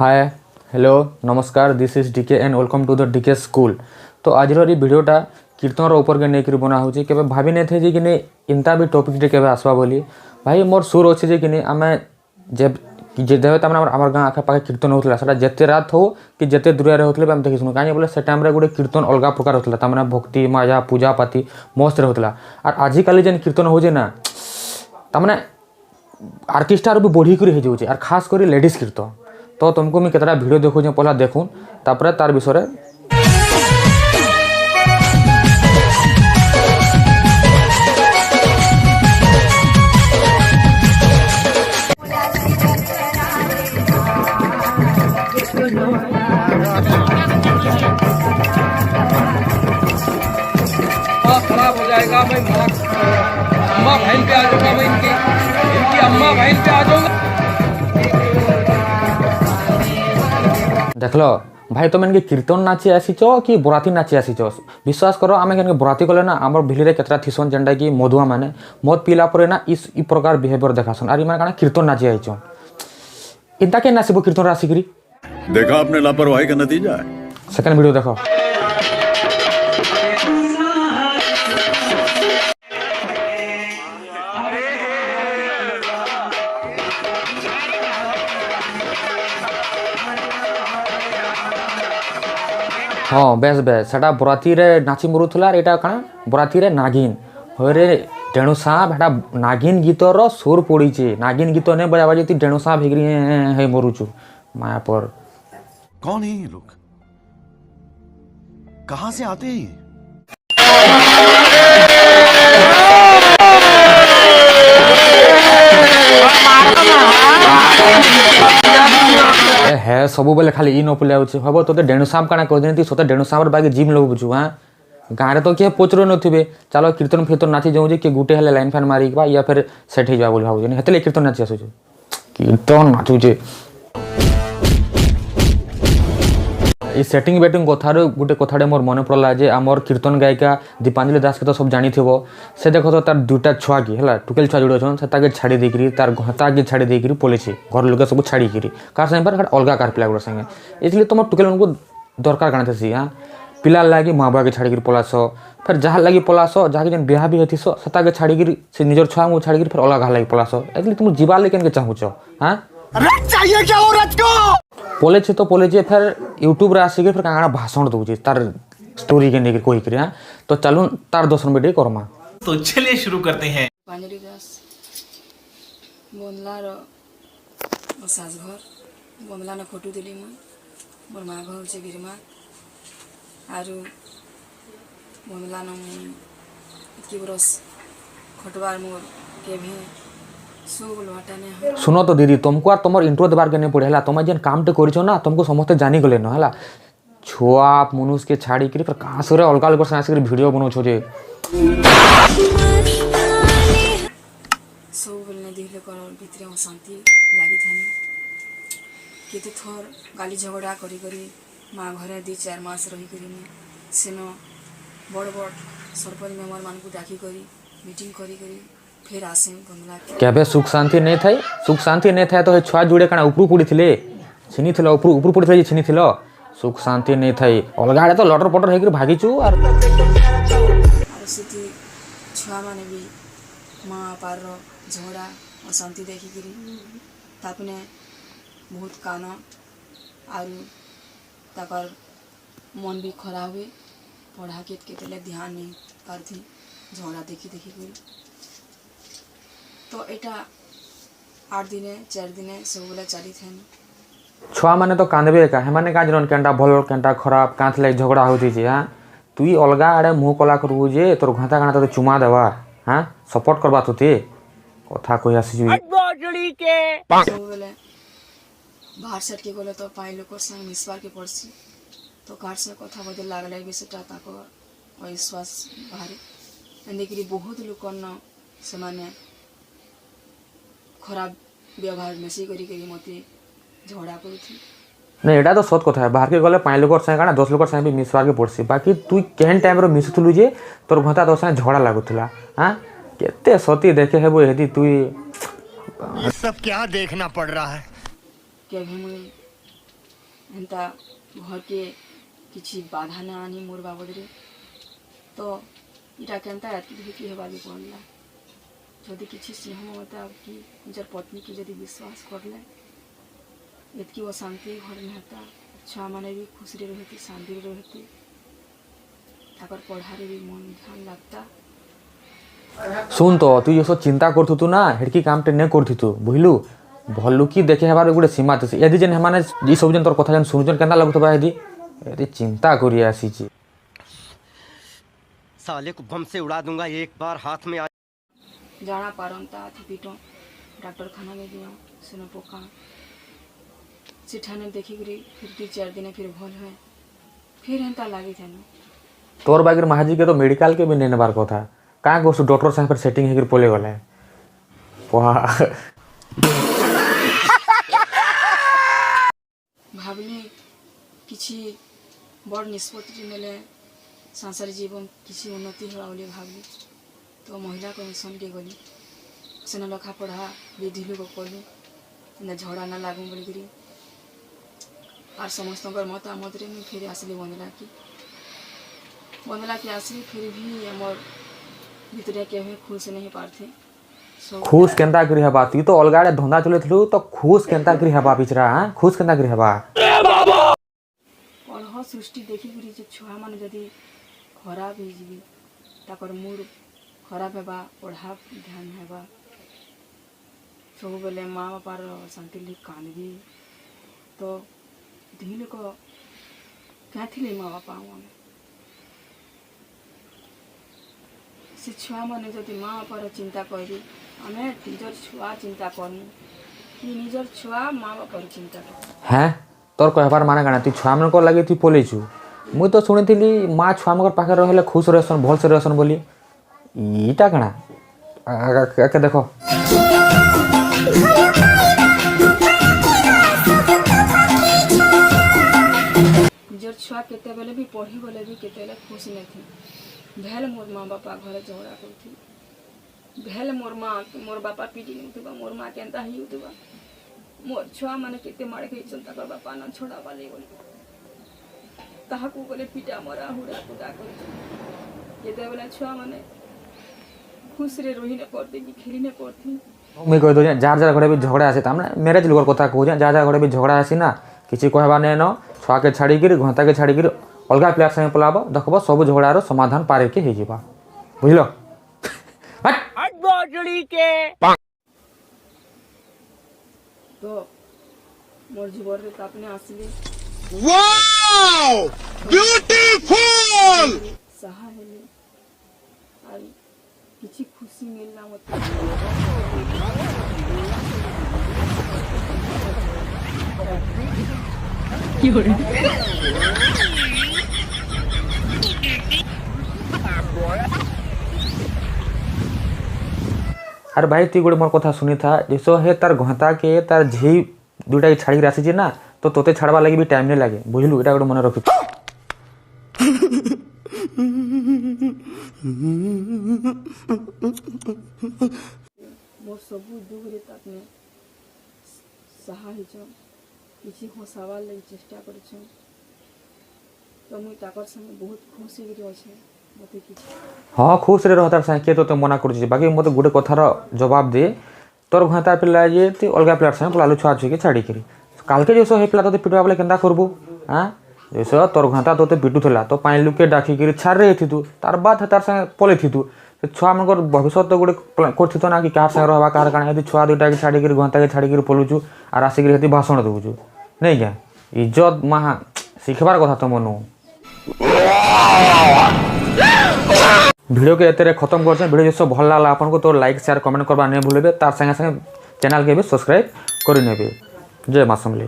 हाय hello नमस्कार this is DK and welcome to the DK school. तो आज भिडियोटा कीर्तन उपर के नहीं बना हो भाभी नहीं थे कि नहीं इनता भी टॉपिक के आसवा बोली भाई मोर सुर अच्छे कि नहीं आम जब आम गाँ आखे पाखे कीर्तन होता है जिते रात हो कि जिते दूरिया होते आम देखी कहीं बोले से टाइम गोटे कीर्तन अलग प्रकार होता है भक्ति मजा पूजा पाती मस्त होता और आजिकल जेन कीर्तन हो ना तमें आर्केस्ट्रा भी बढ़िक हो जाए खास कर लेडीज कीर्तन। तो तुमको मुझे केतटा वीडियो देखो पहला देखून तापर तार विषय खराब हो जाएगा। मैं अम्मा बहन पे आ जाऊंगा। मैं इनकी अम्मा बहन पे आ जाऊंगा। देख लो भाई तुम इनके कीर्तन नाची आसीच कि बराती नाची आसीच विश्वास करो आम के बराती गले ना आम भिले केतटा थीसन जेनटा कि मधुआ मैंने मद पीला पर ना इस प्रकार बिहेवियर देखासन और इमान काना कीर्तन नाची आईचन इनता के नाचब कीर्तन आसिकी देखा आपने लापरवाही का नतीजा है। सेकंड वीडियो देखो। हाँ बेस बेस सेटा बराती रे नाची मरुला यहाँ कण बराती रे नागिन हरे डेणु सांप हेटा नागिन गीतर सुर पड़ी नागिन गीत नहीं बजा बजे डेणु सांप हे मरुचु माया पर। कौन है ये लोग, कहां से आते हैं? है सब बेले खाली इन पुलिया हम तो डेणु सांप काना कहते सत डेणु सांप बाकी जिम लगुचु हाँ गाँव में तो किए पचर थे चलो कीर्तन फीर्तन नाची जाऊँ कि गोटे हेल्ले लाइन फैन मारिक या फिर सेट हो जावा भावुँ हेतु कीर्तन नाची आसुचे कीर्तन नाचुचे ये सेटिंग बेटिंग कथार गोटे कथाटे मोर मन पड़ा जे आमर कीर्तन गायिका दीपांजलि दास के तो सब जानी से देख तो तार दुईटा छुआ की है टुकेल छुआ जोड़े अच्छे छाड़ी देकर तार घता के छाड़ी देकर पलैसे घर लोग सब छाड़ी कार संगे अलग कार पिला गुड़ा संगे इसलिए तुम टुकेल उनको दरकार काना थे हाँ पिला लगे माँ बाप के छाड़ी पलास फिर जहाँ लगे पलास जहाँ जेन ब्याह भी होती सता के छाड़ी से निजर छुआ को छाड़ी फिर अलग लगे पलास इसलिए तुम जीवा लेकिन चाहूच हाँ चाहिए क्या हो रच को पले तो पले फिर यूट्यूब आसिक फिर काଣା भाषण दूचे तार स्टोरी के लेकर कोई कर तो चलू तार दर्शन बेटे करमा। तो चलिए शुरू करते हैं। पांजरी दास बोंदला साजघर बोंदला न फोटो दिली मोर माँ घर से गिरमा आरु बोंदला न इतकी बरस खटवार मोर के भी सुनो तो दीदी तुमको और तुम इंट्रो देवार के नहीं पड़े तुम जेन काम टे कर ना तुमको समस्ते जानी गले ना छुआ मनुष्य के छाड़ी फिर कहाँ से अलग अलग से वीडियो बनाओ जे सब बोलने दिले कर भितरे शांति लगी थानी केते थर गाली झगड़ा करी करी माँ घरे 2-4 मास रही करी सेन बड़ बड़ सरपंच मेम्बर मान को डाकी करी मीटिंग करी करी फिर आसे बंगला केबे सुख शांति नहीं थाई सुख शांति नहीं था तो छुआ जुड़े काना ऊपर पड़ी थे छिनी थे ऊपर पड़ी थे छिनी थे सुख शांति नहीं थाई अलग आड़े तो लटर पटर होकर भागीचु और छुआ माने भी माँ बापार झगड़ा अशांति देखिकी तापने बहुत कान आरु ताकर मन भी खराब हुए पढ़ा के ध्यान नहीं करती झगड़ा देखी तो एटा 8 दिने 4 दिने सब बोला चली थे छुआ मैंने तो कांदे का हेमाने का जन केनटा भल केनटा खराब कांथ लगे झगड़ा होती हाँ तुई अलग आड़े मुँह कला करू जे तोर घंटा काना तो चुमा देवा हाँ सपोर्ट करवा तुते कथा कोई आसी सब बोले बाहर सेट के गले तो पाई लोक संग मिसवार के पड़सी तो कार से कथा बदल लागले बेसटा ताको अविश्वास बाहर एंदी बहुत लोक न से माने खराब व्यवहार मेसी करी मते झगड़ा करुथी नहीं एटा तो सत कथा है बाहर के गले 5 लोग संगे काना 10 लोग संगे भी मिसवार के पड़सी बाकी तु केन टाइम रो मिसुथलु जे तोर घंटा तो संगे झगड़ा लागुथला हाँ केते सती देखे हेबो हेदी तु सब क्या देखना पड़ रहा है कि अभी मुझे ଏନ୍ତା ଘରକେ କିଛି ବାଧା ନା ଆନି ମୋର ବାବଦରେ ତ ଇଟା କେନ୍ତା ଏତ୍କି ଧୁକି ହେବାକେ ପଡ଼ଲା ଯଦି କିଛି ସ୍ନେହ ମମତା କି ନିଜର ପତ୍ନୀକି ଯଦି ବିଶ୍ୱାସ କରଲେ ଏତ୍କି ଅଶାନ୍ତି ଘର ନିହାତା ଛୁଆମାନେ ବି ଖୁସିରେ ରହତେ ଶାନ୍ତିରେ ରହତେ ତାଙ୍କର ପଢ଼ାରେ ବି ମନ ଧ୍ୟାନ ଲାଗତା শুন তো তুই এসব চিন্তা করথু তু না হেডকি কামটে নে করথি তু বুঝলু ভল্লুকি দেখে হেবার গোটে সীমা আছে এদি যেন হেমানে এই সব যেন তোর কথা যেন শুনুছন কেনা লাগুথবা এদি এদি চিন্তা করি আসিছি साले को बम से उड़ा दूंगा एक बार हाथ में आ जाना पारंता थी पीटो डॉक्टर खाना में दिया सुनो पोका सिठाने देखी करी फिर 2-4 दिन फिर भल है फिर एंता लागी थे তোর বাগের মাহাজি কে তো মেডিকাল কে भी नहीं नेबार কথা কাঁ গোসু ডক্টর সাহেব সেটিং হেগির পলে গলে ভাবলি কিছু বড় নিষ্পত্তি নেলে সংসার জীবন কিছু উন্নতি হওয়া বলে ভাবলি তো মহিলা কমিশনকে গলি সেন লেখা পড়া বিধি লোক কলু ঝড়া না লাগু বলিকি আর সমস্ত মতামতরে মুই ফেরি আসলি বন্দলা কি আসলি ফির भी আমার ভিতরে কেহে খুশ नहीं पारथे খুশ কেনতা করি হেবা তুই তো অলগাড়ে ধন্দা চলেছিলু তো খুশ কেনতা করি হেবা পিছরা খুশ কেনতা করি হেবা পড়হ সৃষ্টি ଦେଖିକରି যে ଛୁଆ ମାନେ ଯଦି ଖରାପ ହେଇଯିବେ ତାଙ୍କର ମୁଡ ଖରାପ ହେବା ପଢ଼ା ଧ୍ୟାନ ହେବା ସବୁବେଳେ ମା ବାପାର ଶାନ୍ତି ଲାଗି କାନ୍ଦବି ତ ଦୁଇ ଲୋକ କାଥିଲେ ମା ବାପା ମାନେ ସେ ଛୁଆମାନେ ଯଦି ମା ବାପାର ଚିନ୍ତା କରିବେ ଆମେ ନିଜର ଛୁଆ ଚିନ୍ତା କରମୁ କି ନିଜର ଛୁଆ ମା ବାପାର ଚିନ୍ତା କରମୁ হ্যাঁ তোর কহবার মানে কাଣା তুই ছুয়া ମାନଙ୍କର লাগি তুই পলেইছু মুই তো শুনিଥିଲି মা ছুয়া ମାନଙ୍କର পাখে রহলে খুশ রহসন ভলসে রহসন বলি ইটা কাଣା আগে দেখো ନିଜର ଛୁଆ କେତେବେଳେ ବି ପଢ଼ି ଗଲେ ବି କେତେବେଳେ ଖୁସି ନଥିବେ ଭେଲ ମୋର ମା ବାପା ଘରେ ଝଗଡ଼ା କରୁଥିବେ ଭେଲ ମୋର ବାପା ପିଟି ନେଉଥିବା ମୋର ମା କେନ୍ତା ହେଇଯାଉଥିବା ମୋର ଛୁଆମାନେ କେତେ ମାଡ଼ ଖାଇଛନ୍ତି ତାଙ୍କର ବାପା ନା ଛଡ଼ାବା ଲାଗି ବୋଲି ତାହାକୁ ଗଲେ ପିଟା ମରା ହୁଡ଼ା କୁଟା କରୁଛନ୍ତି ଯେତେବେଳେ ଛୁଆମାନେ ଖୁସିରେ ରହିନେ ପଡ଼ତେ କି ଖେଳିନେ ପଡ଼ତେ মুই কই দઉં যার যার ঘরে বি ঝগড়া আছে তার মানে ম্যারেজ লোকর কথা কହୁଛେ যার যার ঘরে বি ঝগড়া আছে না কিছু কহবা নেই ন ছুয়াকে ছাড়িকি ঘন্টাকে ছাড়িকি অলগা প্লেয়ার সাথে পলাব দেখব সবু ঝগড়ার সমাধান পারেকে হয়ে যা বুঝল তো মোর জীবনে তাপনে আসলে সাহা হেলে আর কিছু খুশি মিললা মতো আরে ভাই তুই গোটে মোর কথা শুনি থা যেসব হে তার ঘন্টা কে তার ঝি দুইটা ছাড়িকি আসিছে না তো তোতে ছাড়বা লাগি বি টাইম নেই লাগে বুঝলু এটা গোটে মনে রখি মোর সবু দুঃখরে তাপনে সাহা হয়েছ কিছু হসাবার লাগি চেষ্টা করেছ তো মুই তাকর সঙ্গে বহুত খুশি করে অছে মতে কিছু হ্যাঁ খুশ রে রহতার সাথে কে তোতে মনা করছি বাকি মতো গোটে কথার জবাব দে তোর ঘন্টা পিলা যে তুই অলগা প্লেয়ার সাথে পলালু ছুয়া ছুঁকে ছাড়িকি কালকে যেসব হে পিলা তোতে পিটবা বলে কেন্তা করবু হ্যাঁ যেসব তোর ঘন্টা তোতে পিটুলা তো পাঁচ লুকে ডাকিকি ছাড় রে থিতু তার বাদ তার সাথে পলে থিতু ছুয়া মানকর ভবিষ্যৎ গোটে করথিত না কি কার সাথে রহবা কার কাଣା হেতি ছুয়া দুইটাকে ছাড়িকি ঘন্টাকে ছাড়িকি পলুছু আর আসিকি হেতি ভাষণ দেউছু নেই কে ইজ্জত মাহা শিখবার কথা তো মনু ভিডিও के एते खत्म करछन वीडियो सब भल लागला आपन को तो लाइक शेयर कमेंट करबा नहीं भूलबे तार संगे संगे चैनल के भी सब्सक्राइब करि नेबे जय मां समली।